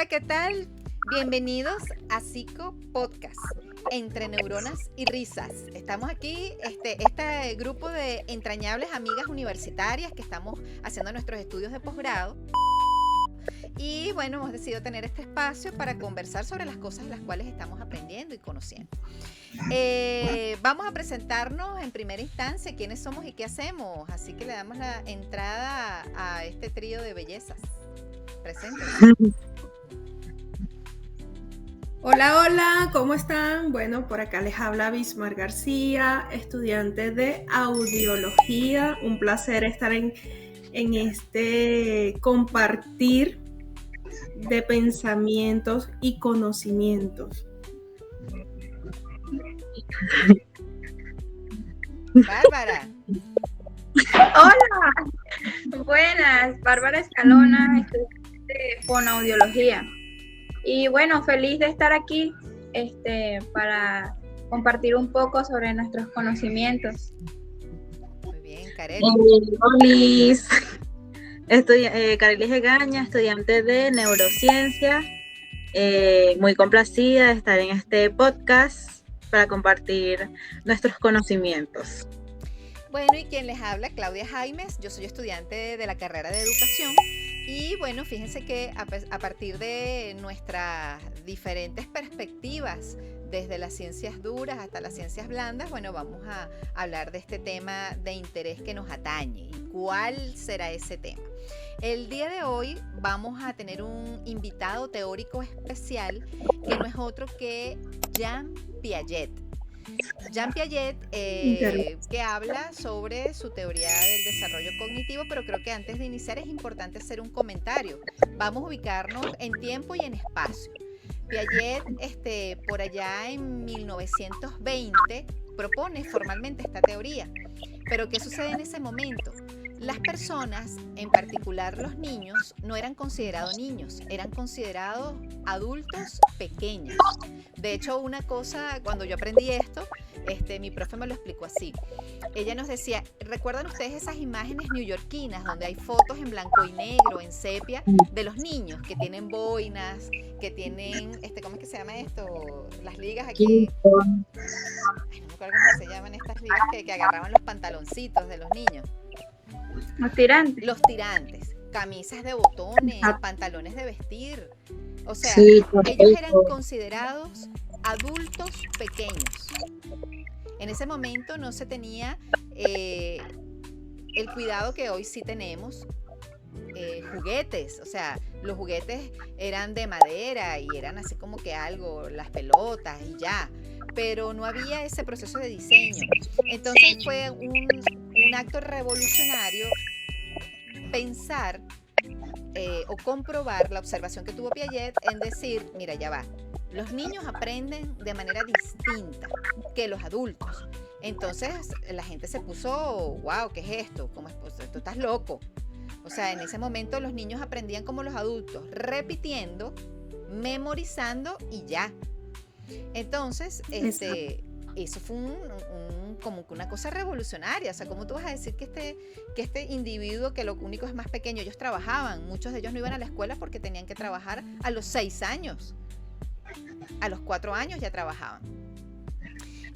Hola, ¿qué tal? Bienvenidos a Psico Podcast, entre neuronas y risas. Estamos aquí, este grupo de entrañables amigas universitarias que estamos haciendo nuestros estudios de posgrado. Y bueno, hemos decidido tener este espacio para conversar sobre las cosas de las cuales estamos aprendiendo y conociendo. Vamos a presentarnos en primera instancia quiénes somos y qué hacemos. Así que le damos la entrada a este trío de bellezas. Preséntense. Hola, hola, ¿cómo están? Bueno, por acá les habla Bismar García, estudiante de audiología. Un placer estar en este compartir de pensamientos y conocimientos. Bárbara. Hola, buenas, Bárbara Escalona, estudiante de fonoaudiología. Y bueno, feliz de estar aquí para compartir un poco sobre nuestros conocimientos. Muy bien, Kareli. Hola, Kareli Egaña, estudiante de neurociencia. Muy complacida de estar en este podcast para compartir nuestros conocimientos. Bueno, y quien les habla, Claudia Jaimes. Yo soy estudiante de la carrera de educación. Y bueno, fíjense que a partir de nuestras diferentes perspectivas, desde las ciencias duras hasta las ciencias blandas, bueno, vamos a hablar de este tema de interés que nos atañe. ¿Y cuál será ese tema? El día de hoy vamos a tener un invitado teórico especial que no es otro que Jean Piaget. Jean Piaget, que habla sobre su teoría del desarrollo cognitivo, pero creo que antes de iniciar es importante hacer un comentario. Vamos a ubicarnos en tiempo y en espacio. Piaget, por allá en 1920, propone formalmente esta teoría. Pero ¿qué sucede en ese momento? Las personas, en particular los niños, no eran considerados niños, eran considerados adultos pequeños. De hecho, una cosa, cuando yo aprendí esto, mi profe me lo explicó así. Ella nos decía, ¿recuerdan ustedes esas imágenes neoyorquinas donde hay fotos en blanco y negro, en sepia, de los niños que tienen boinas, que tienen, ¿cómo es que se llama esto? Las ligas aquí. Ay, no me acuerdo cómo se llaman estas ligas que agarraban los pantaloncitos de los niños. Los tirantes, camisas de botones, pantalones de vestir. O sea, sí, ellos eran considerados adultos pequeños. En ese momento no se tenía el cuidado que hoy sí tenemos. Juguetes, o sea, los juguetes eran de madera y eran así como que algo, las pelotas y ya, pero no había ese proceso de diseño. Entonces fue un acto revolucionario pensar o comprobar la observación que tuvo Piaget en decir, mira, ya va, los niños aprenden de manera distinta que los adultos. Entonces la gente se puso, wow, ¿qué es esto? ¿Cómo es? Pues, tú estás loco. O sea, en ese momento los niños aprendían como los adultos, repitiendo, memorizando y ya. Entonces, eso fue como que una cosa revolucionaria. O sea, ¿cómo tú vas a decir que este individuo, que lo único es más pequeño? Ellos trabajaban, muchos de ellos no iban a la escuela porque tenían que trabajar a los 6 años. A los 4 años ya trabajaban.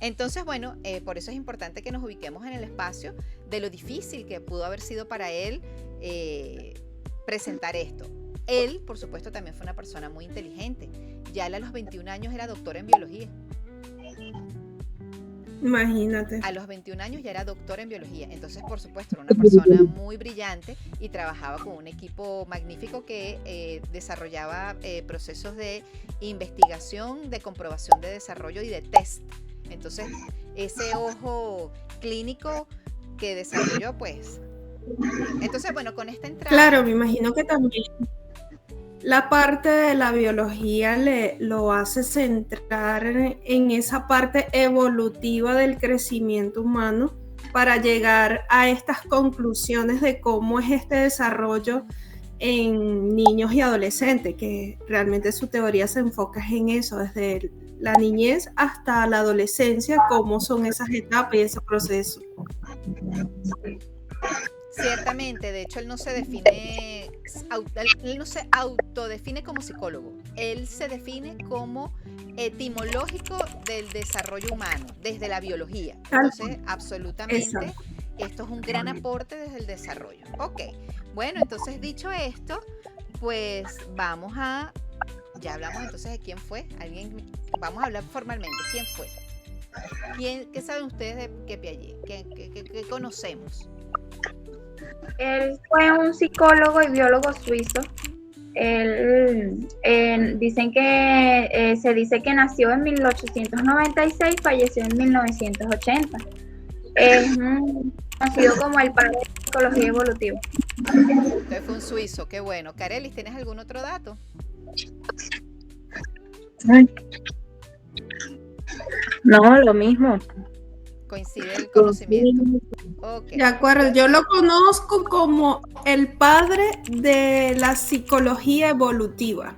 Entonces, bueno, por eso es importante que nos ubiquemos en el espacio de lo difícil que pudo haber sido para él presentar esto. Él, por supuesto, también fue una persona muy inteligente. Ya él a los 21 años era doctor en biología. Imagínate. A los 21 años ya era doctor en biología. Entonces, por supuesto, era una persona muy brillante y trabajaba con un equipo magnífico que desarrollaba procesos de investigación, de comprobación de desarrollo y de test. Entonces, ese ojo clínico que desarrolló, pues. Entonces, bueno, con esta entrada. Claro, me imagino que también la parte de la biología lo hace centrar en esa parte evolutiva del crecimiento humano para llegar a estas conclusiones de cómo es este desarrollo en niños y adolescentes, que realmente su teoría se enfoca en eso, desde la niñez hasta la adolescencia, cómo son esas etapas y ese proceso. Ciertamente, de hecho él no se define él no se autodefine como psicólogo, él se define como etimológico del desarrollo humano, desde la biología. Entonces, absolutamente, esto es un gran aporte desde el desarrollo. Ok, bueno, entonces dicho esto, pues ya hablamos entonces de quién fue. Vamos a hablar formalmente, ¿quién fue? ¿Qué saben ustedes de Piaget? ¿Qué conocemos? Él fue un psicólogo y biólogo suizo. Él, se dice que nació en 1896, falleció en 1980. Es conocido como el padre de la psicología evolutiva. Entonces fue un suizo, qué bueno. Carelis, ¿tienes algún otro dato? No, lo mismo. Coincide el conocimiento. Okay. De acuerdo, yo lo conozco como el padre de la psicología evolutiva.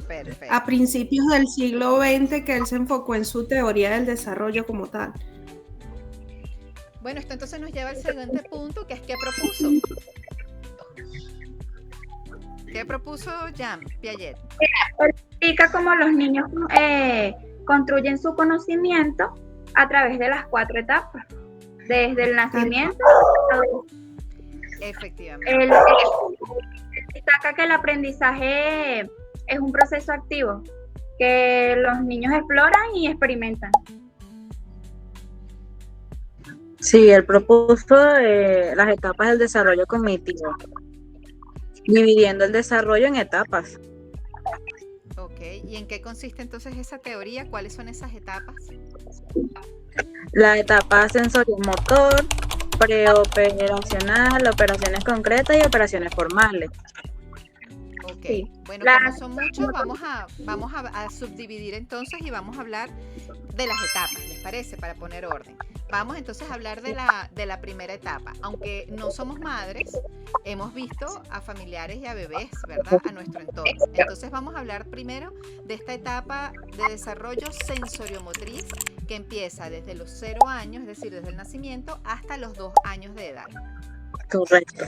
Perfecto. A principios del siglo XX, que él se enfocó en su teoría del desarrollo como tal. Bueno, esto entonces nos lleva al siguiente punto, que es ¿qué propuso? ¿Qué propuso Jean Piaget? Explica cómo los niños construyen su conocimiento a través de las 4 etapas, desde el nacimiento. Efectivamente. Él destaca que el aprendizaje es un proceso activo, que los niños exploran y experimentan. Sí, él propuso las etapas del desarrollo cognitivo, dividiendo el desarrollo en etapas. Ok, ¿y en qué consiste entonces esa teoría? ¿Cuáles son esas etapas? La etapa sensorio-motor, preoperacional, operaciones concretas y operaciones formales. Ok, Sí. Bueno, como son muchos, vamos a subdividir entonces y vamos a hablar de las etapas, ¿les parece? Para poner orden. Vamos entonces a hablar de la primera etapa. Aunque no somos madres, hemos visto a familiares y a bebés, ¿verdad? A nuestro entorno. Entonces vamos a hablar primero de esta etapa de desarrollo sensoriomotriz que empieza desde los 0 años, es decir, desde el nacimiento, hasta los 2 años de edad. Correcto.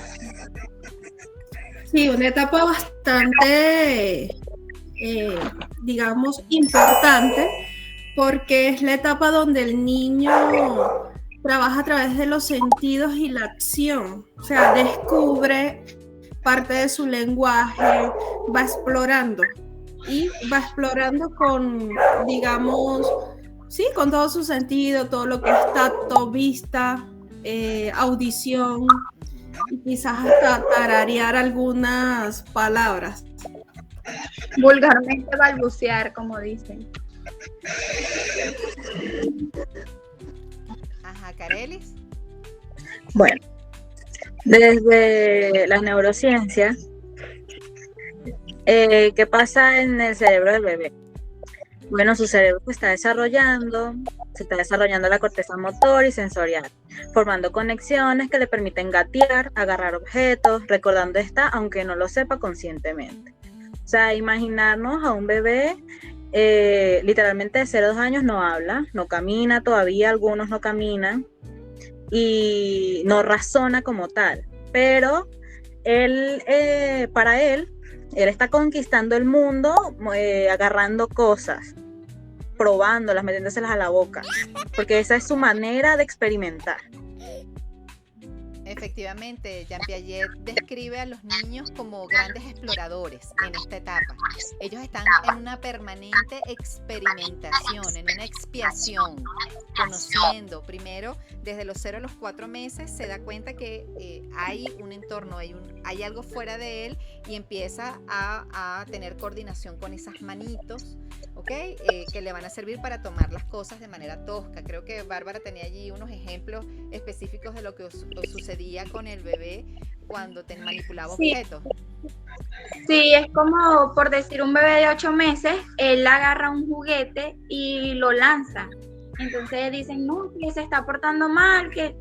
Sí, una etapa bastante, digamos, importante, porque es la etapa donde el niño trabaja a través de los sentidos y la acción. O sea, descubre parte de su lenguaje, va explorando. Y va explorando con, digamos, sí, con todo su sentido, todo lo que es tacto, vista, audición, y quizás hasta tararear algunas palabras. Vulgarmente balbucear, como dicen. Ajá, Carelis. Bueno, desde la neurociencia, ¿qué pasa en el cerebro del bebé? Bueno, su cerebro se está desarrollando la corteza motor y sensorial, formando conexiones que le permiten gatear, agarrar objetos, recordando aunque no lo sepa conscientemente. O sea, imaginarnos a un bebé literalmente de 0 a 2 años no habla, no camina todavía, algunos no caminan y no razona como tal, pero para él está conquistando el mundo, agarrando cosas, probándolas, metiéndoselas a la boca, porque esa es su manera de experimentar. Efectivamente, Jean Piaget describe a los niños como grandes exploradores en esta etapa. Ellos están en una permanente experimentación, en una expiación, conociendo. Primero, desde los 0 a los 4 meses, se da cuenta que hay un entorno, hay algo fuera de él y empieza a tener coordinación con esas manitos, ¿ok? Que le van a servir para tomar las cosas de manera tosca. Creo que Bárbara tenía allí unos ejemplos específicos de lo que sucedía con el bebé cuando te manipulaba objetos. Sí, es como por decir un bebé de 8 meses, él agarra un juguete y lo lanza. Entonces dicen, no, que se está portando mal, que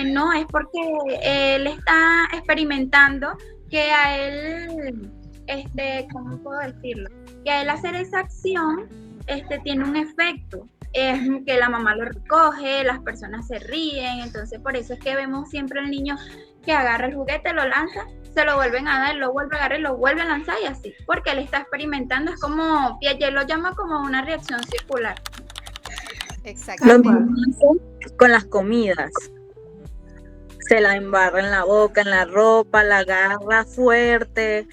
no, es porque él está experimentando que a él, ¿cómo puedo decirlo? Que a él hacer esa acción tiene un efecto. Es que la mamá lo recoge, las personas se ríen, entonces por eso es que vemos siempre al niño que agarra el juguete, lo lanza, se lo vuelven a dar, lo vuelve a agarrar, lo vuelve a lanzar y así, porque él está experimentando, es como, Piaget lo llama como una reacción circular. Lo Exactamente. mismo con las comidas. Se la embarra en la boca, en la ropa, la agarra fuerte,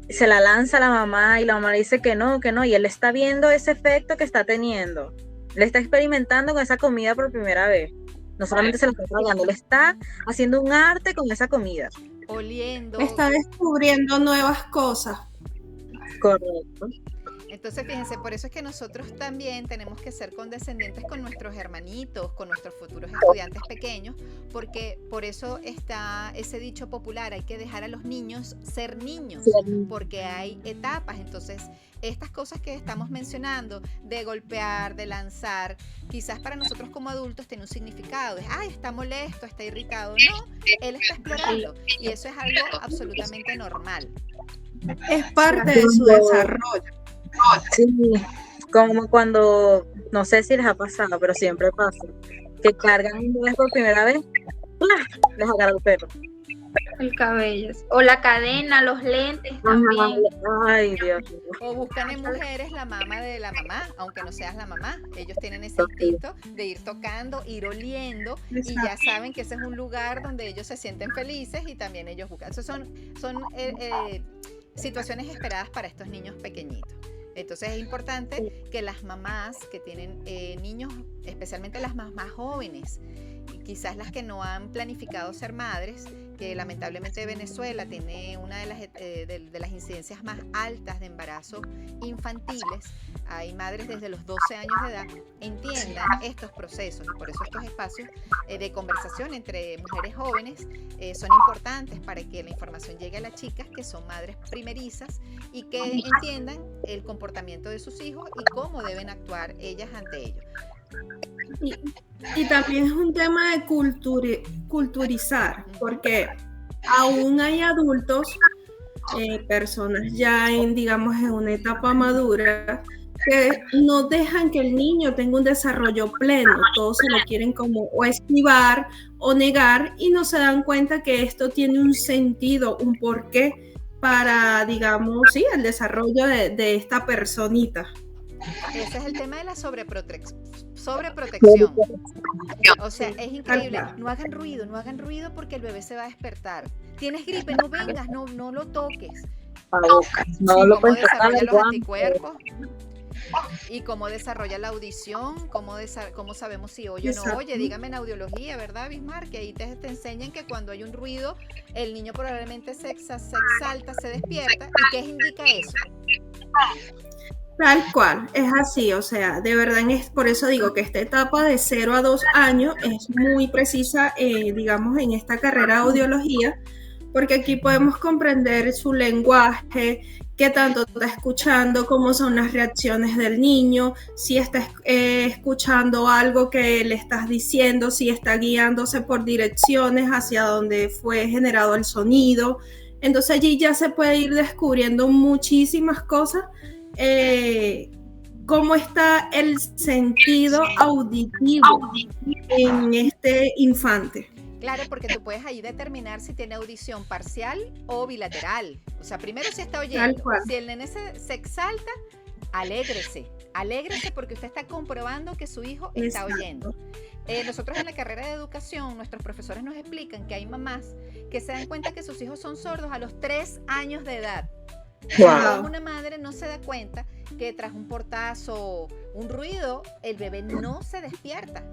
se la lanza a la mamá y la mamá le dice que no, y él está viendo ese efecto que está teniendo. Le está experimentando con esa comida por primera vez. No solamente se la está tragando, él está haciendo un arte con esa comida. Oliendo. Está descubriendo nuevas cosas. Correcto. Entonces, fíjense, por eso es que nosotros también tenemos que ser condescendientes con nuestros hermanitos, con nuestros futuros estudiantes pequeños, porque por eso está ese dicho popular, hay que dejar a los niños ser niños, porque hay etapas. Entonces, estas cosas que estamos mencionando, de golpear, de lanzar, quizás para nosotros como adultos tiene un significado, es, ay, está molesto, está irritado. No, él está explorando y eso es algo absolutamente normal. Es parte de su desarrollo. Sí, como cuando, no sé si les ha pasado, pero siempre pasa, que cargan un bebé por primera vez, ¡plá! Les agarra el pelo. El cabello. O la cadena, los lentes también. Ay, Dios. O buscan en mujeres la mamá de la mamá, aunque no seas la mamá. Ellos tienen ese instinto de ir tocando, ir oliendo, y ya saben que ese es un lugar donde ellos se sienten felices y también ellos buscan. Eso son situaciones esperadas para estos niños pequeñitos. Entonces es importante que las mamás que tienen niños, especialmente las mamás jóvenes, quizás las que no han planificado ser madres, que lamentablemente Venezuela tiene una de las incidencias más altas de embarazos infantiles, hay madres desde los 12 años de edad, entiendan estos procesos, y por eso estos espacios de conversación entre mujeres jóvenes son importantes para que la información llegue a las chicas que son madres primerizas y que entiendan el comportamiento de sus hijos y cómo deben actuar ellas ante ellos. Y también es un tema de culturizar, porque aún hay adultos, personas ya digamos, en una etapa madura, que no dejan que el niño tenga un desarrollo pleno. Todos se lo quieren como o esquivar o negar y no se dan cuenta que esto tiene un sentido, un porqué para, digamos, sí, el desarrollo de esta personita. Ese es el tema de la sobreprotección. O sea, es increíble. No hagan ruido porque el bebé se va a despertar. Tienes gripe, no vengas, no lo toques. No lo ¿Cómo puedes tocar desarrolla el los guante. anticuerpos? Y cómo desarrolla la audición, cómo sabemos si oye o no Exacto. oye. Dígame en audiología, ¿verdad, Bismarck? Que ahí te enseñan que cuando hay un ruido, el niño probablemente se exalta, se despierta. ¿Y qué indica eso? Tal cual, es así, o sea, de verdad es por eso digo que esta etapa de 0 a 2 años es muy precisa, digamos, en esta carrera de audiología, porque aquí podemos comprender su lenguaje, qué tanto está escuchando, cómo son las reacciones del niño, si está escuchando algo que le estás diciendo, si está guiándose por direcciones hacia donde fue generado el sonido. Entonces allí ya se puede ir descubriendo muchísimas cosas. Cómo está el sentido auditivo en este infante. Claro, porque tú puedes ahí determinar si tiene audición parcial o bilateral. O sea, primero si está oyendo. Si el nene se exalta, alégrese porque usted está comprobando que su hijo está oyendo. Nosotros en la carrera de educación, nuestros profesores nos explican que hay mamás que se dan cuenta que sus hijos son sordos a los 3 años de edad. Wow. Una madre no se da cuenta que tras un portazo, un ruido, el bebé no se despierta.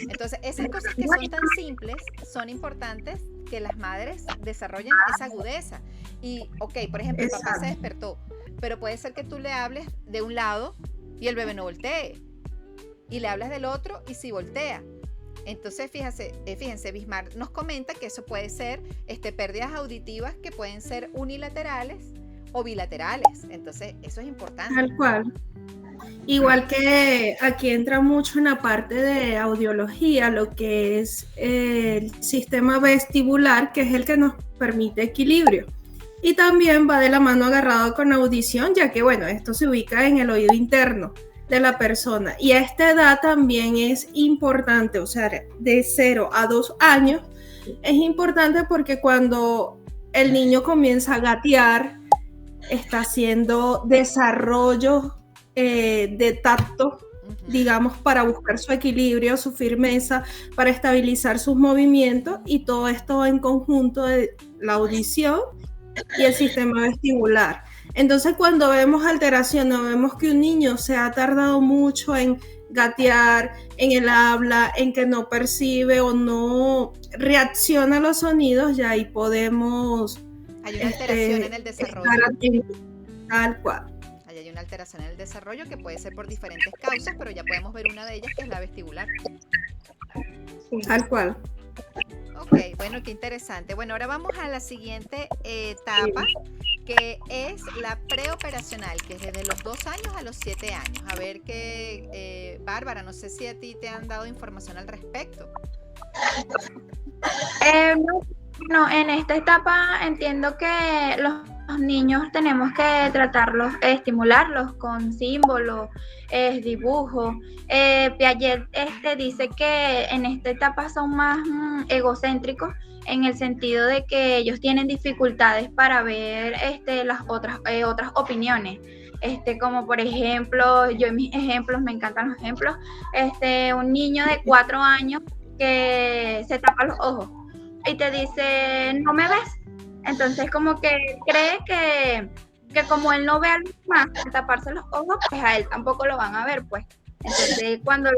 Entonces, esas cosas que son tan simples son importantes que las madres desarrollen esa agudeza. Y, ok, por ejemplo, el papá se despertó, pero puede ser que tú le hables de un lado y el bebé no voltee. Y le hablas del otro y sí voltea. Entonces, fíjense, Bismarck nos comenta que eso puede ser pérdidas auditivas que pueden ser unilaterales o bilaterales. Entonces, eso es importante. Tal cual. Igual que aquí entra mucho en la parte de audiología, lo que es el sistema vestibular, que es el que nos permite equilibrio. Y también va de la mano agarrado con audición, ya que, bueno, esto se ubica en el oído interno de la persona. Y a esta edad también es importante, o sea, de 0 a 2 años, es importante porque cuando el niño comienza a gatear, está haciendo desarrollo de tacto, digamos, para buscar su equilibrio, su firmeza, para estabilizar sus movimientos, y todo esto en conjunto de la audición y el sistema vestibular. Entonces, cuando vemos alteraciones, vemos que un niño se ha tardado mucho en gatear, en el habla, en que no percibe o no reacciona a los sonidos, ya ahí podemos... Hay una alteración en el desarrollo. Tal cual. Ahí hay una alteración en el desarrollo que puede ser por diferentes causas, pero ya podemos ver una de ellas, que es la vestibular. Tal cual. Ok, bueno, qué interesante. Bueno, ahora vamos a la siguiente etapa, que es la preoperacional, que es desde los 2 años a los 7 años. A ver qué, Bárbara, no sé si a ti te han dado información al respecto. No, en esta etapa entiendo que los niños tenemos que tratarlos, estimularlos con símbolos, dibujos. Piaget dice que en esta etapa son más egocéntricos, en el sentido de que ellos tienen dificultades para ver las otras opiniones. Como por ejemplo, yo en mis ejemplos, me encantan los ejemplos, un niño de 4 años que se tapa los ojos y te dice, ¿no me ves? Entonces como que cree que como él no ve a los demás taparse los ojos, pues a él tampoco lo van a ver, pues. Entonces cuando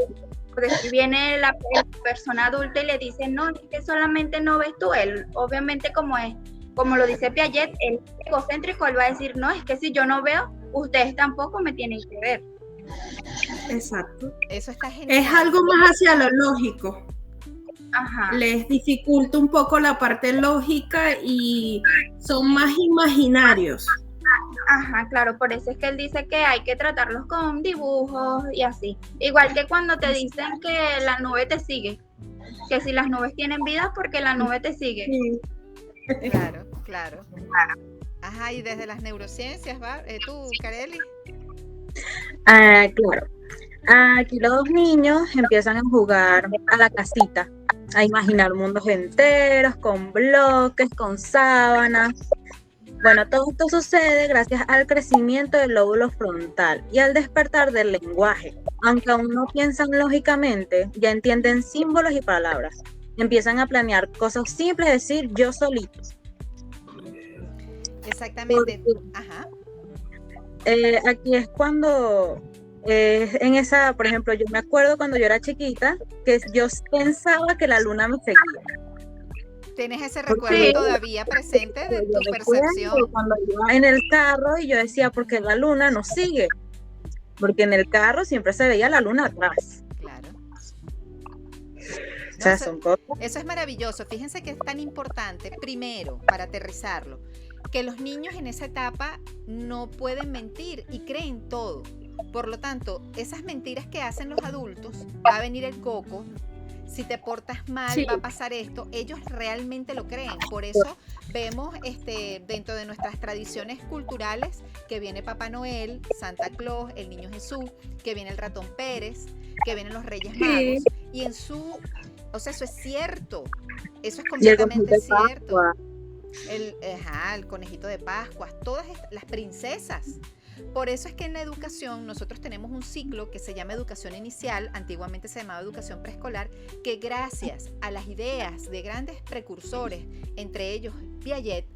viene la persona adulta y le dice, no, es que solamente no ves tú, él obviamente como lo dice Piaget, él es egocéntrico, él va a decir, no, es que si yo no veo, ustedes tampoco me tienen que ver. Exacto. Eso está genial. Es algo más hacia lo lógico. Ajá. Les dificulta un poco la parte lógica y son más imaginarios. Ajá, claro, por eso es que él dice que hay que tratarlos con dibujos y así. Igual que cuando te dicen que la nube te sigue, que si las nubes tienen vida, porque la nube te sigue. Sí. Claro. Ajá, y desde las neurociencias, ¿va? ¿Tú, Kareli? Claro. Aquí los niños empiezan a jugar a la casita, a imaginar mundos enteros, con bloques, con sábanas. Bueno, todo esto sucede gracias al crecimiento del lóbulo frontal y al despertar del lenguaje. Aunque aún no piensan lógicamente, ya entienden símbolos y palabras. Empiezan a planear cosas simples, es decir, yo solito. Exactamente. Ajá. Aquí es cuando, en esa, por ejemplo, yo me acuerdo cuando yo era chiquita, que yo pensaba que la luna me seguía. ¿Tienes ese recuerdo todavía presente de tu percepción? Cuando iba en el carro y yo decía, ¿por qué la luna nos sigue? Porque en el carro siempre se veía la luna atrás. Claro. O sea, son cosas. Eso es maravilloso. Fíjense que es tan importante, primero, para aterrizarlo, que los niños en esa etapa no pueden mentir y creen todo. Por lo tanto, esas mentiras que hacen los adultos, va a venir el coco, si te portas mal, sí, va a pasar esto, ellos realmente lo creen. Por eso vemos dentro de nuestras tradiciones culturales que viene Papá Noel, Santa Claus, el Niño Jesús, que viene el Ratón Pérez, que vienen los Reyes Magos, y o sea, eso es cierto, eso es completamente cierto. El conejito de Pascua, todas las princesas. Por eso es que en la educación nosotros tenemos un ciclo que se llama educación inicial, antiguamente se llamaba educación preescolar, que gracias a las ideas de grandes precursores, entre ellos Piaget,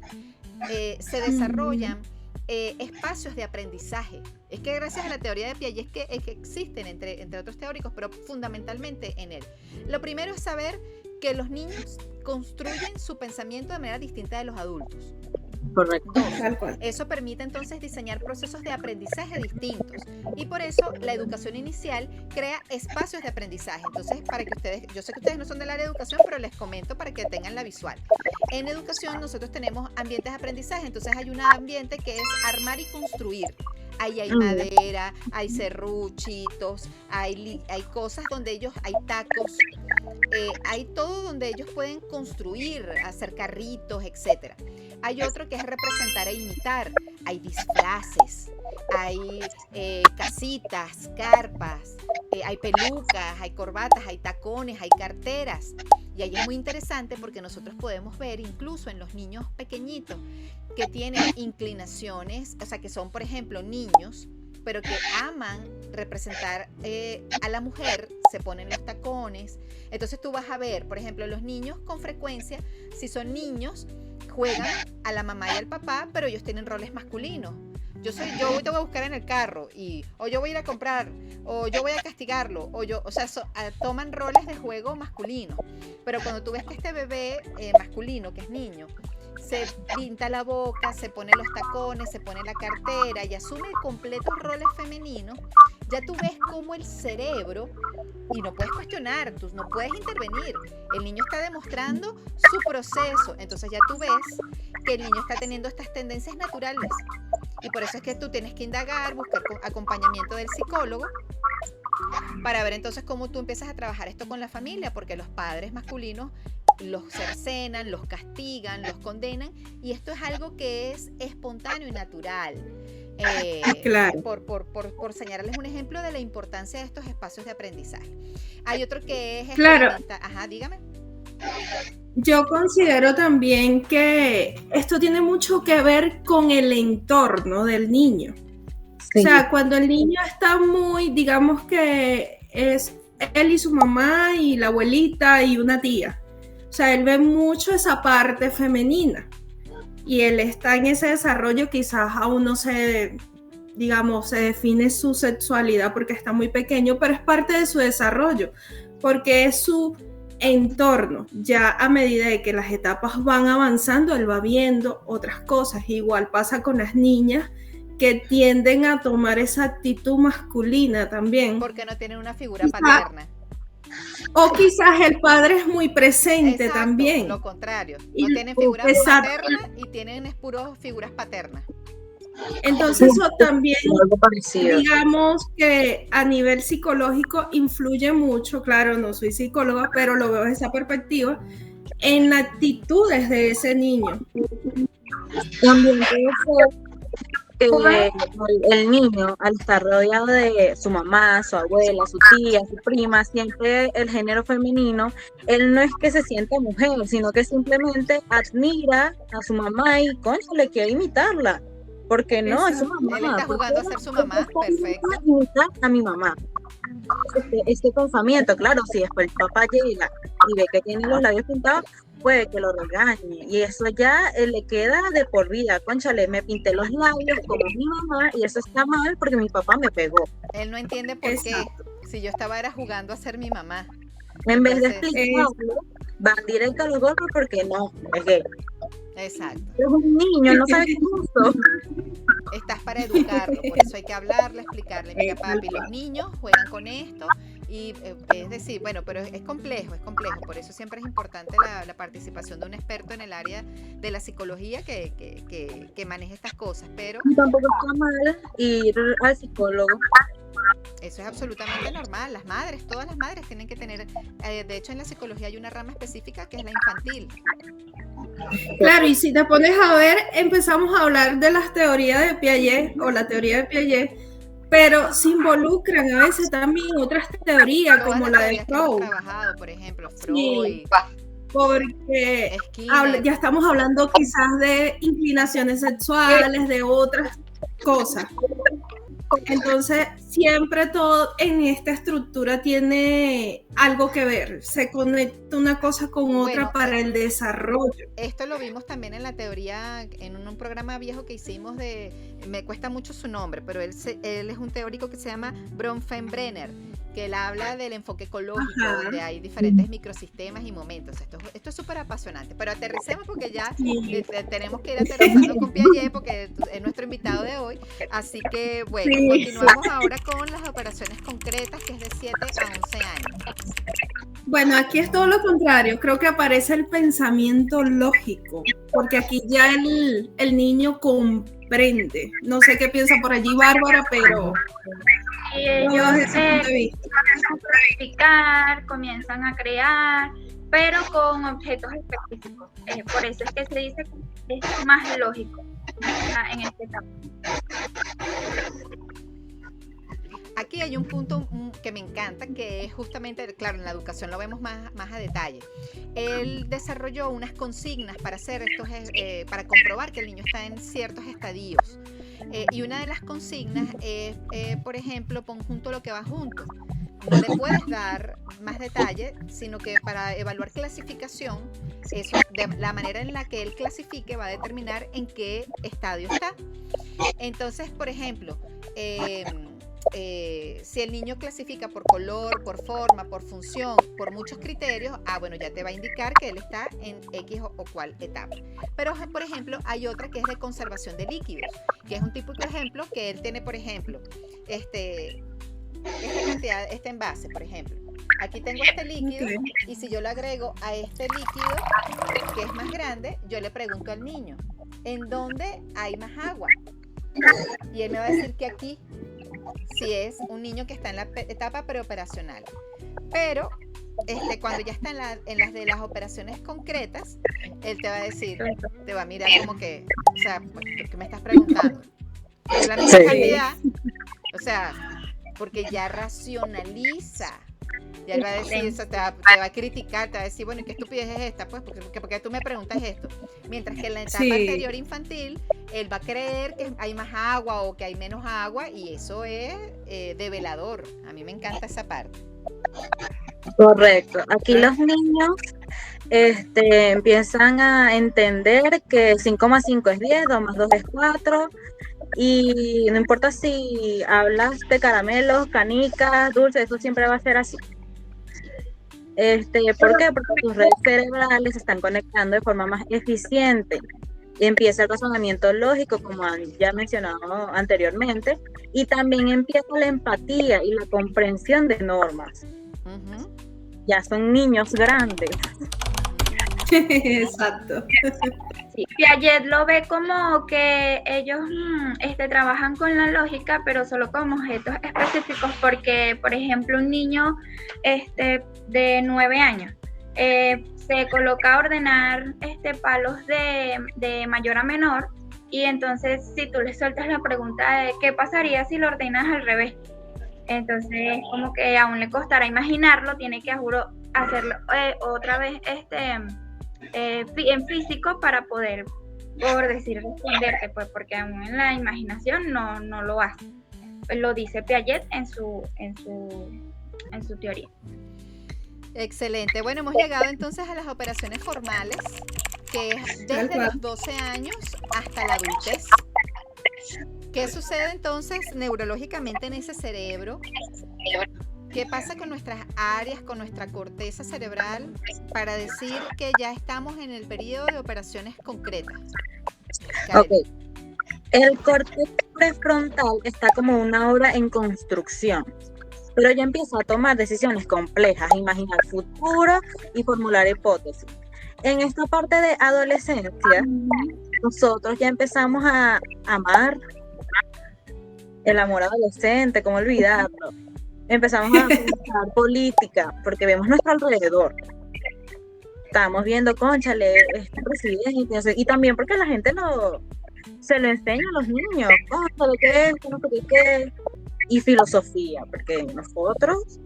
se desarrollan espacios de aprendizaje. Es que gracias a la teoría de Piaget es que existen entre otros teóricos, pero fundamentalmente en él. Lo primero es saber que los niños construyen su pensamiento de manera distinta de los adultos. Correcto. Eso permite entonces diseñar procesos de aprendizaje distintos y por eso la educación inicial crea espacios de aprendizaje. Entonces, para que ustedes, yo sé que ustedes no son del área de educación, pero les comento para que tengan la visual. En educación nosotros tenemos ambientes de aprendizaje, entonces hay un ambiente que es armar y construir. Ahí hay madera, hay serruchitos, hay cosas donde ellos, hay tacos, hay todo donde ellos pueden construir, hacer carritos, etc. Hay otro que es representar e imitar, hay disfraces, hay casitas, carpas, hay pelucas, hay corbatas, hay tacones, hay carteras. Y ahí es muy interesante porque nosotros podemos ver incluso en los niños pequeñitos que tienen inclinaciones, o sea, que son, por ejemplo, niños, pero que aman representar a la mujer, se ponen los tacones. Entonces tú vas a ver, por ejemplo, los niños con frecuencia, si son niños, juegan a la mamá y al papá, pero ellos tienen roles masculinos. Yo te voy a buscar en el carro, o yo voy a ir a comprar, o yo voy a castigarlo, toman roles de juego masculinos. Pero cuando tú ves que este bebé masculino, que es niño, se pinta la boca, se pone los tacones, se pone la cartera y asume completos roles femeninos, ya tú ves cómo el cerebro, y no puedes cuestionar, tú no puedes intervenir, el niño está demostrando su proceso, entonces ya tú ves que el niño está teniendo estas tendencias naturales. Y por eso es que tú tienes que indagar, buscar acompañamiento del psicólogo para ver entonces cómo tú empiezas a trabajar esto con la familia, porque los padres masculinos los cercenan, los castigan, los condenan, y esto es algo que es espontáneo y natural. Claro. Por señalarles un ejemplo de la importancia de estos espacios de aprendizaje. Hay otro que es... Claro. Ajá, dígame. Yo considero también que esto tiene mucho que ver con el entorno del niño. Sí. O sea, cuando el niño está muy, digamos que es él y su mamá y la abuelita y una tía. O sea, él ve mucho esa parte femenina y él está en ese desarrollo, quizás aún no se define su sexualidad porque está muy pequeño, pero es parte de su desarrollo, porque es su entorno. Ya a medida de que las etapas van avanzando, él va viendo otras cosas. Igual pasa con las niñas que tienden a tomar esa actitud masculina también. Porque no tienen una figura paterna. O quizás el padre es muy presente. Exacto, también. Lo contrario. No tienen figuras paternas y tienen puras figuras paternas. Entonces eso también, digamos que a nivel psicológico influye mucho, claro, no soy psicóloga, pero lo veo desde esa perspectiva, en las actitudes de ese niño. También el niño, al estar rodeado de su mamá, su abuela, su tía, su prima, siempre el género femenino, él no es que se sienta mujer, sino que simplemente admira a su mamá y, concha, le quiere imitarla. Porque no, es su mamá. Él está jugando a ser su mamá, perfecto. A mi mamá. Este pensamiento, claro, si después el papá llega y ve que tiene los labios pintados, puede que lo regañe. Y eso ya le queda de por vida. Cónchale, me pinté los labios como mi mamá y eso está mal porque mi papá me pegó. Él no entiende por qué. Si yo estaba jugando a ser mi mamá. En vez de explicarlo, van directo a los golpes porque no, es gay. Exacto. Es un niño, no sabe qué es eso. Estás para educarlo, por eso hay que hablarle, explicarle, mira papi, los niños juegan con esto, y es decir, bueno, pero es complejo, por eso siempre es importante la participación de un experto en el área de la psicología que maneje estas cosas, pero... Tampoco está mal ir al psicólogo. Eso es absolutamente normal, todas las madres tienen que tener, de hecho en la psicología hay una rama específica que es la infantil. Claro, y si te pones a ver, empezamos a hablar de las teorías de Piaget o la teoría de Piaget, pero se involucran a veces también otras teorías como la de Freud. Trabajado, por ejemplo, Freud. Sí, porque ya estamos hablando quizás de inclinaciones sexuales, de otras cosas. Entonces, siempre todo en esta estructura tiene algo que ver, se conecta una cosa con otra para el desarrollo. Esto lo vimos también en la teoría, en un programa viejo que hicimos me cuesta mucho su nombre, pero él es un teórico que se llama Bronfenbrenner, que él habla del enfoque ecológico, donde hay diferentes microsistemas y momentos. Esto es súper apasionante, pero aterricemos porque ya tenemos que ir aterrizando con Piaget porque es nuestro invitado de hoy, así que bueno, continuamos ahora con las operaciones concretas, que es de 7 a 11 años. Bueno, aquí es todo lo contrario, creo que aparece el pensamiento lógico, porque aquí ya el niño comprende. No sé qué piensa por allí Bárbara, pero... Y ellos comienzan a practicar, comienzan a crear, pero con objetos específicos. Por eso es que se dice que es más lógico en este etapa. aquí hay un punto que me encanta, que es justamente, claro, en la educación lo vemos más a detalle. Él desarrolló unas consignas para hacer para comprobar que el niño está en ciertos estadios. Y una de las consignas es, por ejemplo, pon junto lo que va junto. No le puedes dar más detalle, sino que para evaluar clasificación, la manera en la que él clasifique va a determinar en qué estadio está. Entonces, por ejemplo, si el niño clasifica por color, por forma, por función, por muchos criterios, bueno, ya te va a indicar que él está en X o cual etapa. Pero, por ejemplo, hay otra que es de conservación de líquidos, que es un típico ejemplo que él tiene, por ejemplo, esta cantidad, este envase, por ejemplo. Aquí tengo este líquido, y si yo le agrego a este líquido, que es más grande, yo le pregunto al niño, ¿en dónde hay más agua? Y él me va a decir que aquí, si es un niño que está en la etapa preoperacional. Pero cuando ya está en las de las operaciones concretas, él te va a decir, te va a mirar como que, o sea, ¿qué me estás preguntando? Es la misma cantidad, o sea, porque ya racionaliza. Ya él va a decir eso, te va a criticar, te va a decir, bueno, ¿y qué estupidez es esta? Pues, porque tú me preguntas esto. Mientras que en la etapa anterior infantil, él va a creer que hay más agua o que hay menos agua, y eso es develador. A mí me encanta esa parte. Correcto. Aquí los niños empiezan a entender que 5 más 5 es 10, 2 más 2 es 4, y no importa si hablas de caramelos, canicas, dulces, eso siempre va a ser así. ¿Por qué? Porque tus redes cerebrales se están conectando de forma más eficiente y empieza el razonamiento lógico, como ya mencionado anteriormente, y también empieza la empatía y la comprensión de normas. Uh-huh. Ya son niños grandes. Exacto. Sí, Piaget lo ve como que ellos trabajan con la lógica, pero solo con objetos específicos, porque, por ejemplo, un niño de 9 años se coloca a ordenar palos de mayor a menor, y entonces si tú le sueltas la pregunta de ¿qué pasaría si lo ordenas al revés? Entonces como que aún le costará imaginarlo, tiene que hacerlo otra vez en físico para poder, por decir, responderte, pues, porque aún en la imaginación no lo hace. Pues lo dice Piaget en su teoría. Excelente. Bueno, hemos llegado entonces a las operaciones formales, que es desde los 12 años hasta la adultez. ¿Qué sucede entonces neurológicamente en ese cerebro? ¿Qué pasa con nuestras áreas, con nuestra corteza cerebral, para decir que ya estamos en el periodo de operaciones concretas? Ok. El córtex prefrontal está como una obra en construcción, pero ya empieza a tomar decisiones complejas, imaginar futuro y formular hipótesis. En esta parte de adolescencia, nosotros ya empezamos a amar el amor adolescente, ¿cómo olvidarlo? Empezamos a pensar política, porque vemos nuestro alrededor. Estamos viendo, cónchale, este presidente, y también porque la gente se lo enseña a los niños, cónchale, ¿qué es? ¿Qué no sé qué? Y filosofía, porque nosotros...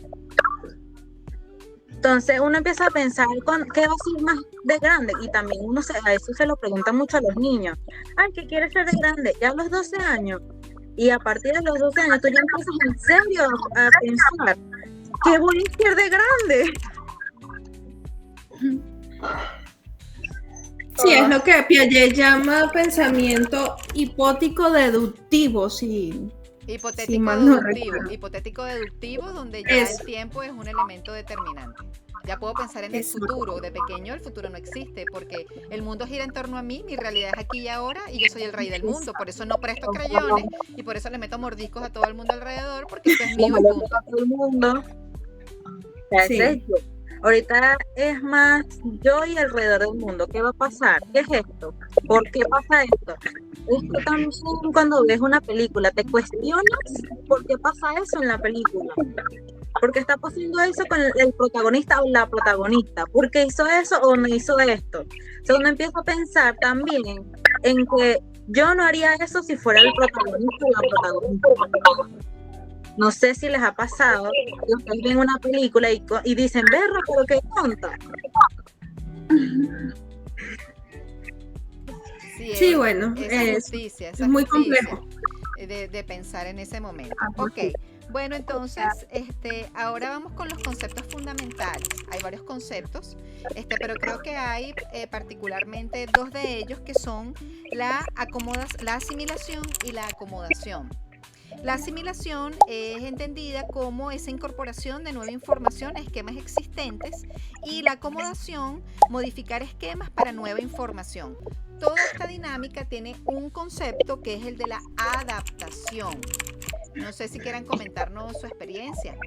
Entonces uno empieza a pensar qué va a ser más de grande, y también a eso se lo pregunta mucho a los niños. Ay, ¿qué quieres ser de grande? Ya a los 12 años. Y a partir de los 12 años tú ya empiezas en serio a pensar, ¿qué voy a ser de grande? Sí, es lo que Piaget llama pensamiento hipótico deductivo, sí. Hipotético deductivo, donde ya el tiempo es un elemento determinante. Ya puedo pensar en el futuro. De pequeño el futuro no existe, porque el mundo gira en torno a mí, mi realidad es aquí y ahora, y yo soy el rey del mundo. Por eso no presto crayones, y por eso le meto mordiscos a todo el mundo alrededor, porque esto es mío y punto. Sí. Ahorita es más yo y alrededor del mundo. ¿Qué va a pasar? ¿Qué es esto? ¿Por qué pasa esto? Esto también, cuando ves una película, te cuestionas por qué pasa eso en la película. ¿Por qué está pasando eso con el protagonista o la protagonista? ¿Por qué hizo eso o no hizo esto? O sea, uno empieza a pensar también en que yo no haría eso si fuera el protagonista o la protagonista. No sé si les ha pasado que ustedes ven una película y dicen, berro, pero qué tonta. Sí, bueno, esa justicia, es muy complejo de pensar en ese momento. Ok, bueno, entonces, ahora vamos con los conceptos fundamentales. Hay varios conceptos, pero creo que hay particularmente dos de ellos que son la asimilación y la acomodación. La asimilación es entendida como esa incorporación de nueva información a esquemas existentes, y la acomodación, modificar esquemas para nueva información. Toda esta dinámica tiene un concepto que es el de la adaptación. No sé si quieran comentarnos su experiencia.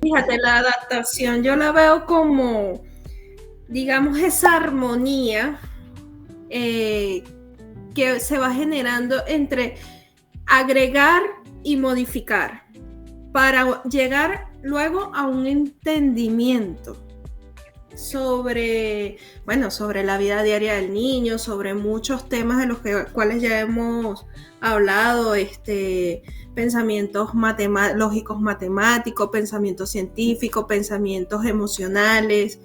Fíjate, la adaptación yo la veo como, digamos, esa armonía que se va generando entre agregar y modificar para llegar luego a un entendimiento sobre la vida diaria del niño, sobre muchos temas de los cuales ya hemos hablado, pensamientos lógicos matemáticos, pensamientos científicos, pensamientos emocionales,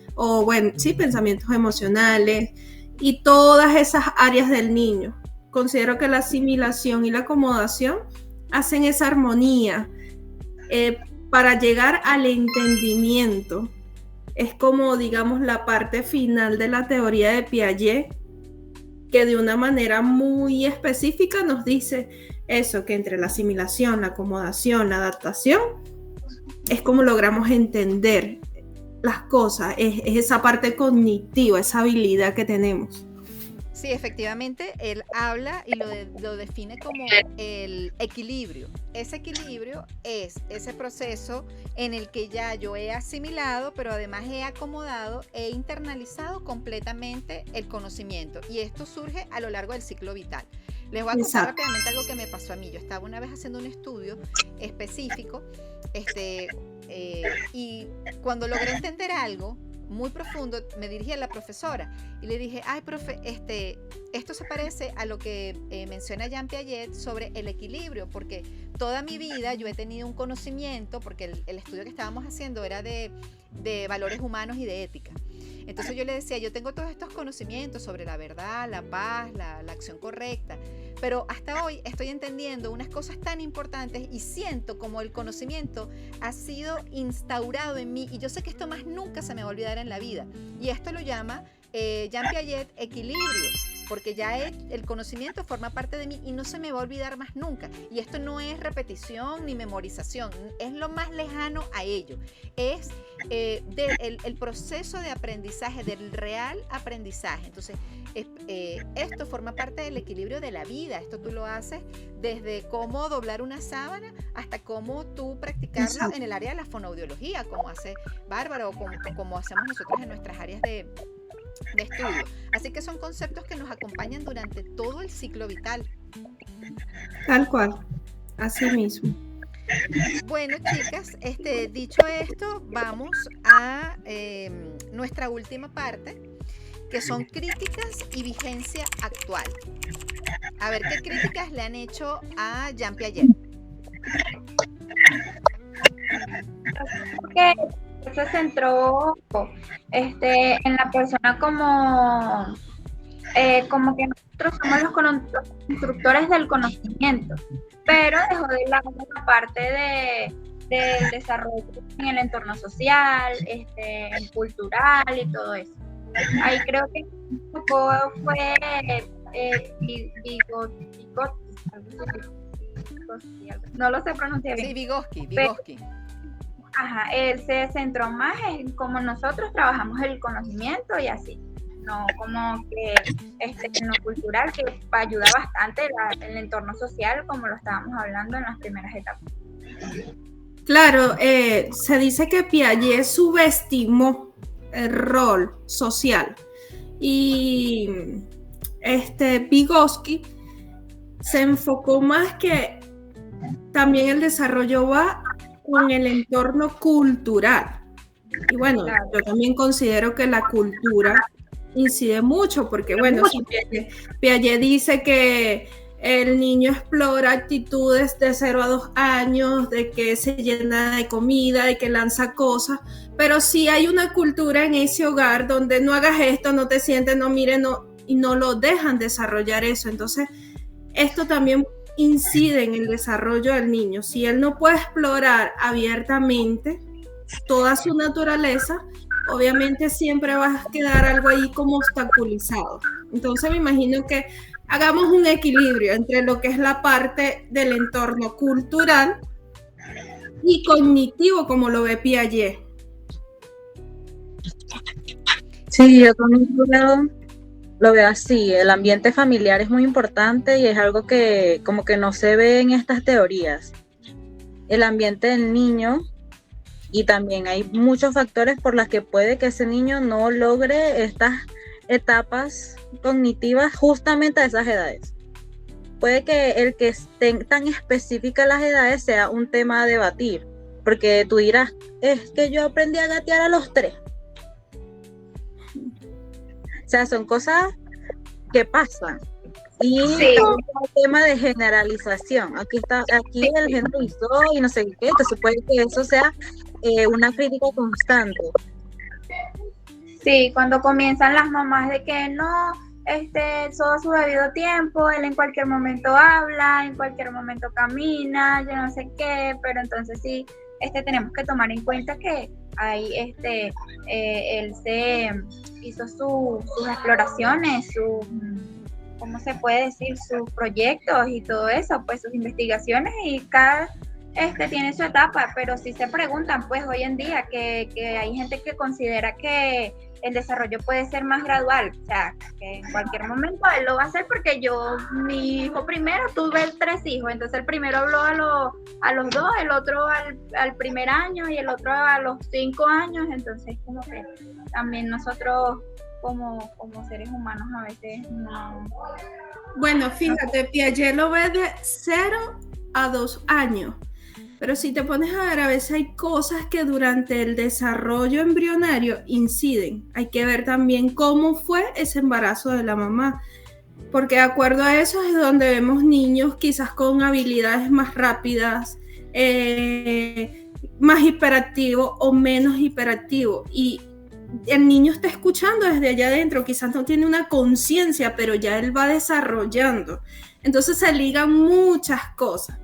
pensamientos emocionales y todas esas áreas del niño. Considero que la asimilación y la acomodación hacen esa armonía para llegar al entendimiento. Es como, digamos, la parte final de la teoría de Piaget, que de una manera muy específica nos dice eso, que entre la asimilación, la acomodación, la adaptación, es como logramos entender las cosas, es esa parte cognitiva, esa habilidad que tenemos. Sí, efectivamente, él habla y lo define como el equilibrio. Ese equilibrio es ese proceso en el que ya yo he asimilado, pero además he acomodado e internalizado completamente el conocimiento. Y esto surge a lo largo del ciclo vital. Les voy a contar rápidamente algo que me pasó a mí. Yo estaba una vez haciendo un estudio específico, y cuando logré entender algo muy profundo, me dirigí a la profesora y le dije, ay, profe, esto se parece a lo que menciona Jean Piaget sobre el equilibrio, porque toda mi vida yo he tenido un conocimiento, porque el estudio que estábamos haciendo era de valores humanos y de ética. Entonces yo le decía, yo tengo todos estos conocimientos sobre la verdad, la paz, la acción correcta, pero hasta hoy estoy entendiendo unas cosas tan importantes y siento como el conocimiento ha sido instaurado en mí, y yo sé que esto más nunca se me va a olvidar en la vida. Y esto lo llama Jean Piaget equilibrio, porque ya el conocimiento forma parte de mí y no se me va a olvidar más nunca. Y esto no es repetición ni memorización, es lo más lejano a ello. Es el proceso de aprendizaje, del real aprendizaje. Entonces, esto forma parte del equilibrio de la vida. Esto tú lo haces desde cómo doblar una sábana hasta cómo tú practicarlo en el área de la fonoaudiología, como hace Bárbara o como hacemos nosotros en nuestras áreas de estudio. Así que son conceptos que nos acompañan durante todo el ciclo vital. Tal cual, así mismo. Bueno, chicas, dicho esto, vamos a nuestra última parte, que son críticas y vigencia actual. A ver, ¿qué críticas le han hecho a Jean Piaget? Se centró en la persona como que nosotros somos los constructores del conocimiento, pero dejó de lado la parte del desarrollo en el entorno social, cultural y todo eso. Ahí creo que un poco fue no lo sé pronunciar bien. Sí, Vygotsky. Ajá, él se centró más en cómo nosotros trabajamos el conocimiento y así, no como que en lo cultural, que ayuda bastante el entorno social, como lo estábamos hablando en las primeras etapas. Claro, se dice que Piaget subestimó el rol social y Vygotsky se enfocó más que también el desarrollo va con el entorno cultural. Y bueno, yo también considero que la cultura incide mucho, porque bueno, si Piaget dice que el niño explora actitudes de 0 a 2 años, de que se llena de comida, de que lanza cosas, pero sí hay una cultura en ese hogar donde no hagas esto, no te sientes, no mires, no, y no lo dejan desarrollar eso. Entonces, esto también incide en el desarrollo del niño. Si él no puede explorar abiertamente toda su naturaleza, obviamente siempre va a quedar algo ahí como obstaculizado. Entonces me imagino que hagamos un equilibrio entre lo que es la parte del entorno cultural y cognitivo, como lo ve Piaget. Sí, yo también lo veo así. El ambiente familiar es muy importante y es algo que como que no se ve en estas teorías. El ambiente del niño, y también hay muchos factores por los que puede que ese niño no logre estas etapas cognitivas justamente a esas edades. Puede que el que estén tan específicas las edades sea un tema a debatir, porque tú dirás, es que yo aprendí a gatear a los 3. O sea, son cosas que pasan. Y sí, un tema de generalización. Aquí el generalizó y no sé qué, entonces puede que eso sea una crítica constante. Sí, cuando comienzan las mamás de que no, todo su debido tiempo, él en cualquier momento habla, en cualquier momento camina, yo no sé qué, pero entonces sí, tenemos que tomar en cuenta que ahí él se hizo sus exploraciones, ¿cómo se puede decir? Sus proyectos y todo eso, pues sus investigaciones, y cada tiene su etapa, pero sí se preguntan pues hoy en día que hay gente que considera que el desarrollo puede ser más gradual, o sea, que en cualquier momento él lo va a hacer, porque mi hijo primero, tuve 3 hijos, entonces el primero habló a los 2, el otro al primer año y el otro a los 5 años, entonces como que también nosotros como seres humanos a veces no... Bueno, fíjate, Piaget lo ve de 0 a 2 años. Pero si te pones a ver, a veces hay cosas que durante el desarrollo embrionario inciden. Hay que ver también cómo fue ese embarazo de la mamá. Porque de acuerdo a eso es donde vemos niños quizás con habilidades más rápidas, más hiperactivos o menos hiperactivos. Y el niño está escuchando desde allá adentro, quizás no tiene una conciencia, pero ya él va desarrollando. Entonces se ligan muchas cosas.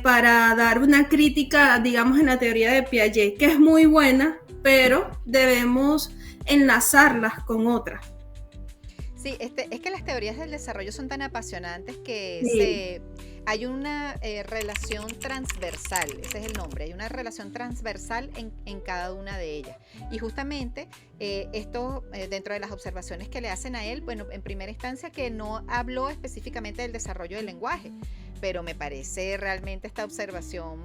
Para dar una crítica, digamos, en la teoría de Piaget, que es muy buena, pero debemos enlazarlas con otras. Sí, es que las teorías del desarrollo son tan apasionantes que hay una relación transversal, ese es el nombre, hay una relación transversal en cada una de ellas. Y justamente esto, dentro de las observaciones que le hacen a él, bueno, en primera instancia que no habló específicamente del desarrollo del lenguaje, pero me parece realmente esta observación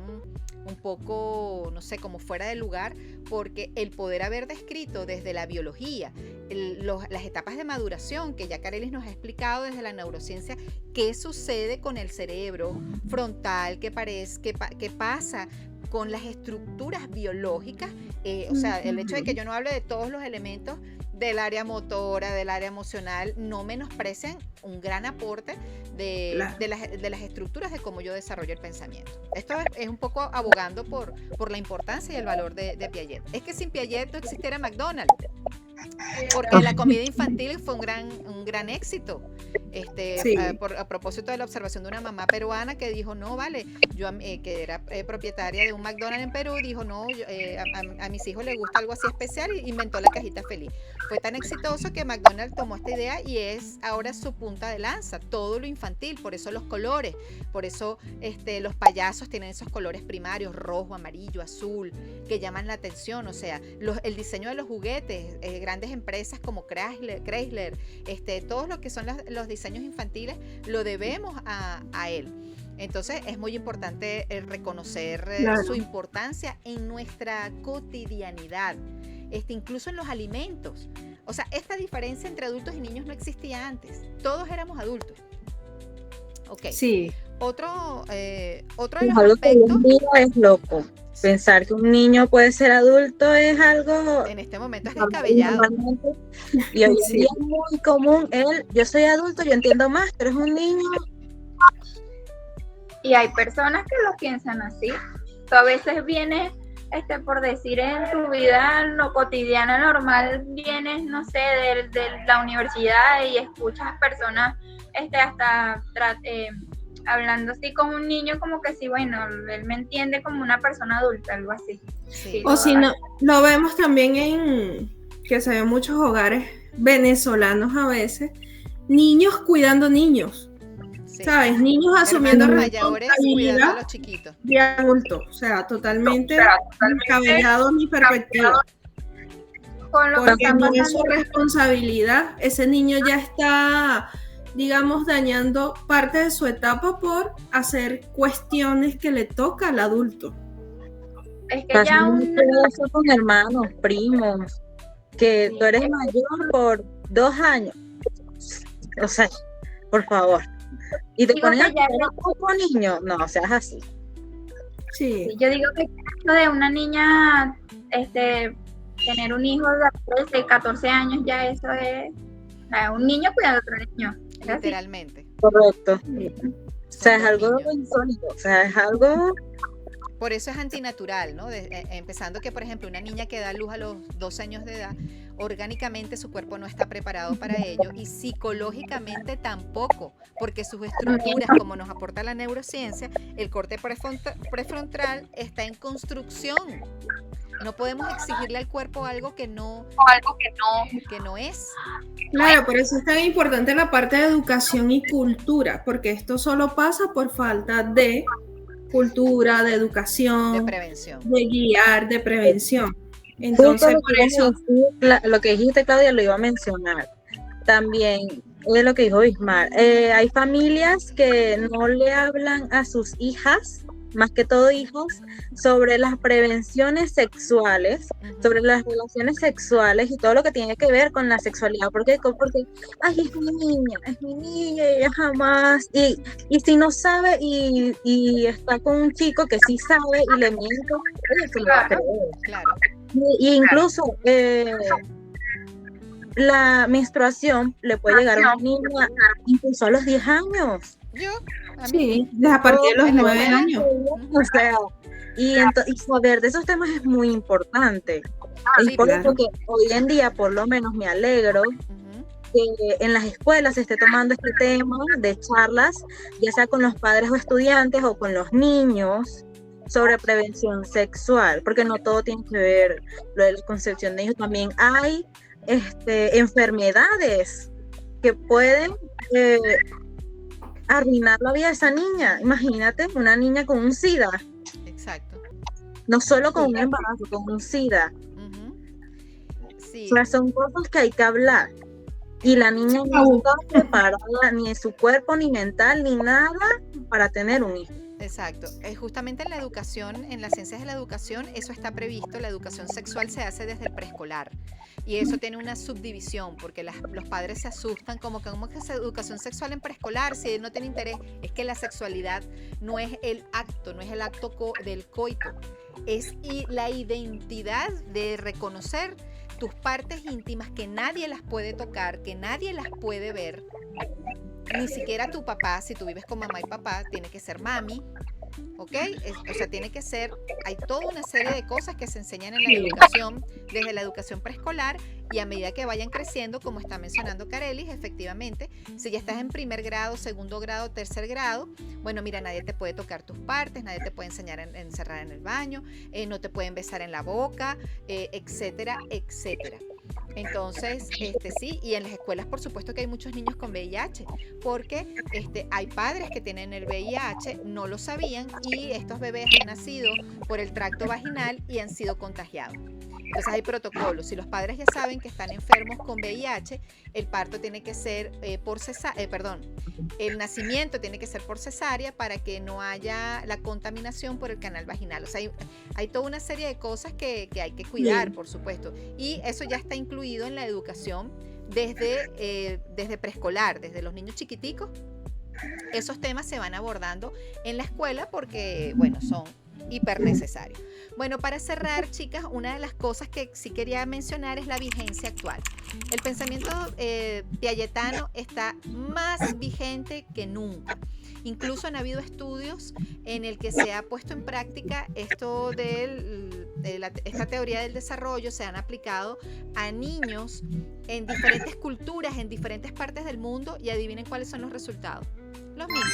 un poco, no sé, como fuera de lugar, porque el poder haber descrito desde la biología las etapas de maduración, que ya Carelis nos ha explicado desde la neurociencia, qué sucede con el cerebro frontal, qué pasa con las estructuras biológicas, o sea, el hecho de que yo no hable de todos los elementos del área motora, del área emocional, no menosprecian un gran aporte de las estructuras de cómo yo desarrollo el pensamiento. Esto es un poco abogando por la importancia y el valor de Piaget. Es que sin Piaget no existiera McDonald's, porque la comida infantil fue un gran éxito. A propósito de la observación de una mamá peruana que dijo, no, vale, yo que era propietaria de un McDonald's en Perú, dijo, no, a mis hijos les gusta algo así especial, y inventó la cajita feliz. Fue tan exitoso que McDonald's tomó esta idea y es ahora su punta de lanza, todo lo infantil, por eso los colores, por eso los payasos tienen esos colores primarios, rojo, amarillo, azul, que llaman la atención, o sea, el diseño de los juguetes, grandes empresas como Chrysler, todo lo que son los diseños infantiles, lo debemos a él. Entonces es muy importante reconocer su importancia en nuestra cotidianidad, incluso en los alimentos. O sea, esta diferencia entre adultos y niños no existía antes. Todos éramos adultos. Ok. Sí. Otro de los algo aspectos... que es loco. Pensar que un niño puede ser adulto es algo En este momento es descabellado. y hoy en día es muy común yo soy adulto, yo entiendo más, pero es un niño. Y hay personas que lo piensan así. Tú a veces vienes, por decir, en tu vida no cotidiana normal, vienes, no sé, de la universidad y escuchas personas hasta hablando así como un niño, como que sí, bueno, él me entiende como una persona adulta, algo así. Sí. O si no, lo vemos también que se ven muchos hogares venezolanos a veces, niños cuidando niños. Sí. ¿Sabes? Niños asumiendo Hermanos mayores cuidando a responsabilidad los chiquitos. de adultos. O sea, totalmente descabellado mi perspectiva. Con lo que Porque está no es pasando, su responsabilidad. Ese niño ya está, digamos, dañando parte de su etapa por hacer cuestiones que le toca al adulto. es que Pasa ya mucho eso con hermanos, primos, que tú eres mayor por 2 años. O sea, por favor. Y te Digo ponen que a ya cuidar a otro niño. No, seas así. Sí. yo digo que esto de una niña, tener un hijo de 13, 14 años, ya eso es, o sea, un niño cuidando a otro niño. Es así. Literalmente. Correcto. Son O sea, es dos algo niños. insólito. O sea, es algo. Por eso es antinatural, ¿no? Empezando que, por ejemplo, una niña que da luz a los 2 años de edad, orgánicamente su cuerpo no está preparado para ello y psicológicamente tampoco, porque sus estructuras, como nos aporta la neurociencia, el corte prefrontal está en construcción. No podemos exigirle al cuerpo algo que no es. Claro, por eso es tan importante la parte de educación y cultura, porque esto solo pasa por falta de cultura, de educación, De prevención. de guiar, de prevención. Justo Entonces, lo por que eso, lo que dijiste, Claudia, lo iba a mencionar. También es lo que dijo Ismar. Hay familias que no le hablan a sus hijas, más que todo hijos, sobre las prevenciones sexuales, sobre las relaciones sexuales y todo lo que tiene que ver con la sexualidad. Porque ay, es mi niña, ella jamás. Y si no sabe y está con un chico que sí sabe y le miente, ella se lo va a creer. Claro. Y incluso la menstruación le puede llegar a una niña incluso a los 10 años. A mí, sí, desde a partir de los en la 9 escuela. años. O sea, y saber de esos temas es muy importante. Es Sí, por claro. eso que hoy en día, por lo menos, me alegro Ujú. que en las escuelas se esté tomando este tema de charlas, ya sea con los padres o estudiantes o con los niños, sobre prevención sexual, porque no todo tiene que ver lo de la concepción de hijos. También hay enfermedades que pueden arruinar la vida de esa niña. Imagínate una niña con un SIDA, Exacto. no solo con un embarazo, con un SIDA. Ujú. Sí. O sea, son cosas que hay que hablar. Y la niña no está preparada ni en su cuerpo, ni mental, ni nada para tener un hijo. Exacto. Justamente en la educación, en las ciencias de la educación, eso está previsto. La educación sexual se hace desde el preescolar. Y eso tiene una subdivisión, porque los padres se asustan como que es educación sexual en preescolar, si él no tiene interés. Es que la sexualidad no es el acto, no es el acto del coito. Es la identidad de reconocer tus partes íntimas que nadie las puede tocar, que nadie las puede ver. Ni siquiera tu papá, si tú vives con mamá y papá, tiene que ser mami, ¿ok? O sea, tiene que ser, hay toda una serie de cosas que se enseñan en la educación, desde la educación preescolar, y a medida que vayan creciendo, como está mencionando Carelis, efectivamente, si ya estás en primer grado, segundo grado, tercer grado, bueno, mira, nadie te puede tocar tus partes, nadie te puede enseñar a encerrar en el baño, no te pueden besar en la boca, etcétera, etcétera. Entonces, sí, y en las escuelas por supuesto que hay muchos niños con VIH, porque hay padres que tienen el VIH, no lo sabían, y estos bebés han nacido por el tracto vaginal y han sido contagiados. Entonces hay protocolos. Si los padres ya saben que están enfermos con VIH, el parto tiene que ser el nacimiento tiene que ser por cesárea para que no haya la contaminación por el canal vaginal. O sea, hay toda una serie de cosas que hay que cuidar, por supuesto. Y eso ya está incluido en la educación desde preescolar, desde los niños chiquiticos. Esos temas se van abordando en la escuela porque, bueno, son hipernecesario. Bueno, para cerrar, chicas, una de las cosas que sí quería mencionar es la vigencia actual. El pensamiento piagetano está más vigente que nunca. Incluso han habido estudios en el que se ha puesto en práctica esto esta teoría del desarrollo, se han aplicado a niños en diferentes culturas, en diferentes partes del mundo, y adivinen cuáles son los resultados. Los mismos.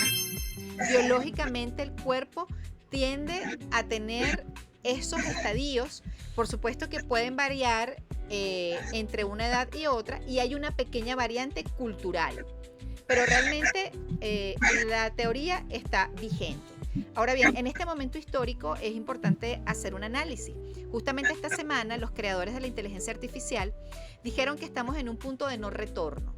Biológicamente el cuerpo tiende a tener esos estadios, por supuesto que pueden variar entre una edad y otra, y hay una pequeña variante cultural, pero realmente la teoría está vigente. Ahora bien, en este momento histórico es importante hacer un análisis. Justamente esta semana los creadores de la inteligencia artificial dijeron que estamos en un punto de no retorno.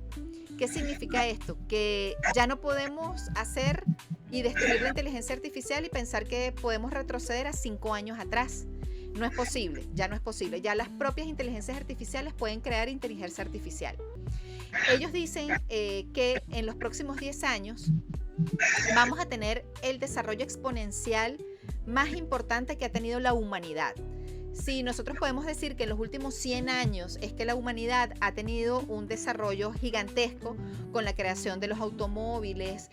¿Qué significa esto? Que ya no podemos hacer y destruir la inteligencia artificial y pensar que podemos retroceder a 5 años atrás. No es posible, ya no es posible. Ya las propias inteligencias artificiales pueden crear inteligencia artificial. Ellos dicen que en los próximos 10 años vamos a tener el desarrollo exponencial más importante que ha tenido la humanidad. Sí, nosotros podemos decir que en los últimos 100 años es que la humanidad ha tenido un desarrollo gigantesco con la creación de los automóviles,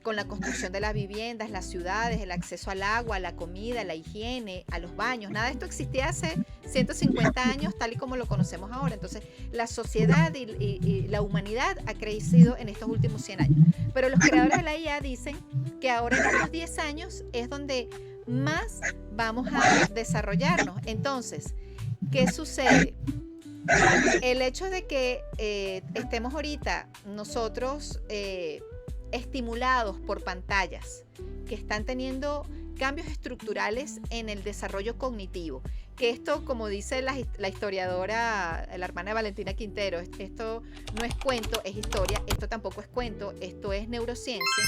con la construcción de las viviendas, las ciudades, el acceso al agua, a la comida, a la higiene, a los baños. Nada de esto existía hace 150 años tal y como lo conocemos ahora. Entonces, la sociedad y la humanidad ha crecido en estos últimos 100 años. Pero los creadores de la IA dicen que ahora en estos 10 años es donde más vamos a desarrollarnos. Entonces, ¿qué sucede? El hecho de que estemos ahorita nosotros estimulados por pantallas que están teniendo cambios estructurales en el desarrollo cognitivo, que esto, como dice la historiadora, la hermana de Valentina Quintero, esto no es cuento, es historia, esto tampoco es cuento, esto es neurociencia.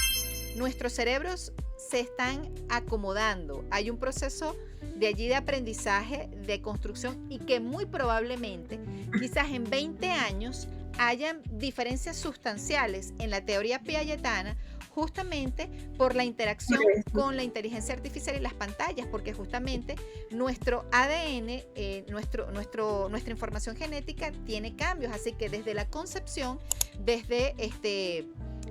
Nuestros cerebros se están acomodando. Hay un proceso de allí de aprendizaje, de construcción, y que muy probablemente, quizás en 20 años, hayan diferencias sustanciales en la teoría piagetana, justamente por la interacción con la inteligencia artificial y las pantallas, porque justamente nuestro ADN, nuestra información genética tiene cambios, así que desde la concepción, desde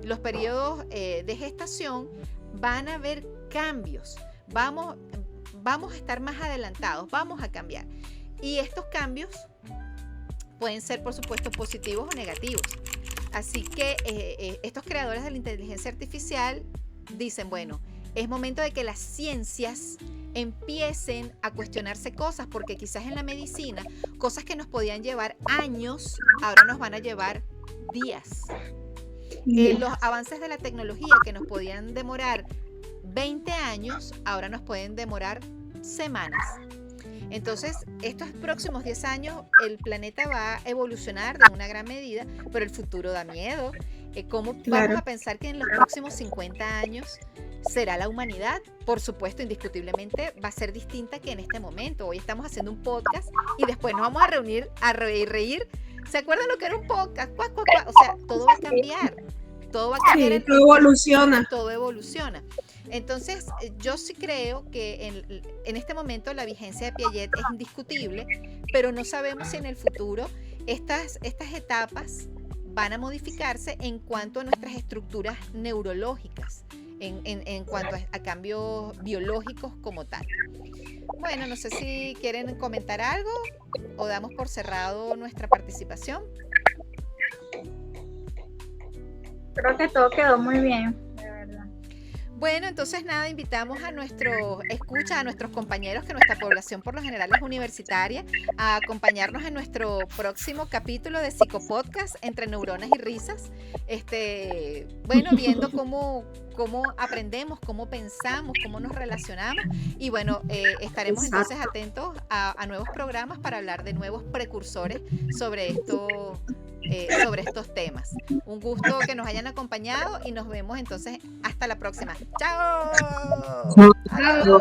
los periodos de gestación, van a haber cambios, vamos a estar más adelantados, vamos a cambiar. Y estos cambios pueden ser, por supuesto, positivos o negativos. Así que estos creadores de la inteligencia artificial dicen, bueno, es momento de que las ciencias empiecen a cuestionarse cosas, porque quizás en la medicina, cosas que nos podían llevar años, ahora nos van a llevar días. Los avances de la tecnología que nos podían demorar 20 años, ahora nos pueden demorar semanas. Entonces, estos próximos 10 años, el planeta va a evolucionar de una gran medida, pero el futuro da miedo. ¿Cómo vamos a pensar que en los próximos 50 años será la humanidad? Por supuesto, indiscutiblemente va a ser distinta que en este momento. Hoy estamos haciendo un podcast y después nos vamos a reunir a reír. ¿Se acuerdan lo que era un podcast? O sea, todo va a cambiar. Todo va a cambiar. Sí, todo evoluciona. Todo evoluciona. Entonces, yo sí creo que en este momento la vigencia de Piaget es indiscutible, pero no sabemos si en el futuro estas etapas van a modificarse en cuanto a nuestras estructuras neurológicas, en cuanto a cambios biológicos como tal. Bueno, no sé si quieren comentar algo o damos por cerrado nuestra participación. Creo que todo quedó muy bien, de verdad. Bueno, entonces nada, invitamos a nuestros compañeros, que nuestra población por lo general es universitaria, a acompañarnos en nuestro próximo capítulo de Psicopodcast, Entre Neuronas y Risas. Bueno, viendo cómo aprendemos, cómo pensamos, cómo nos relacionamos, y bueno, estaremos entonces atentos a nuevos programas para hablar de nuevos precursores sobre estos temas. Un gusto que nos hayan acompañado y nos vemos entonces hasta la próxima. ¡Chao! Chao.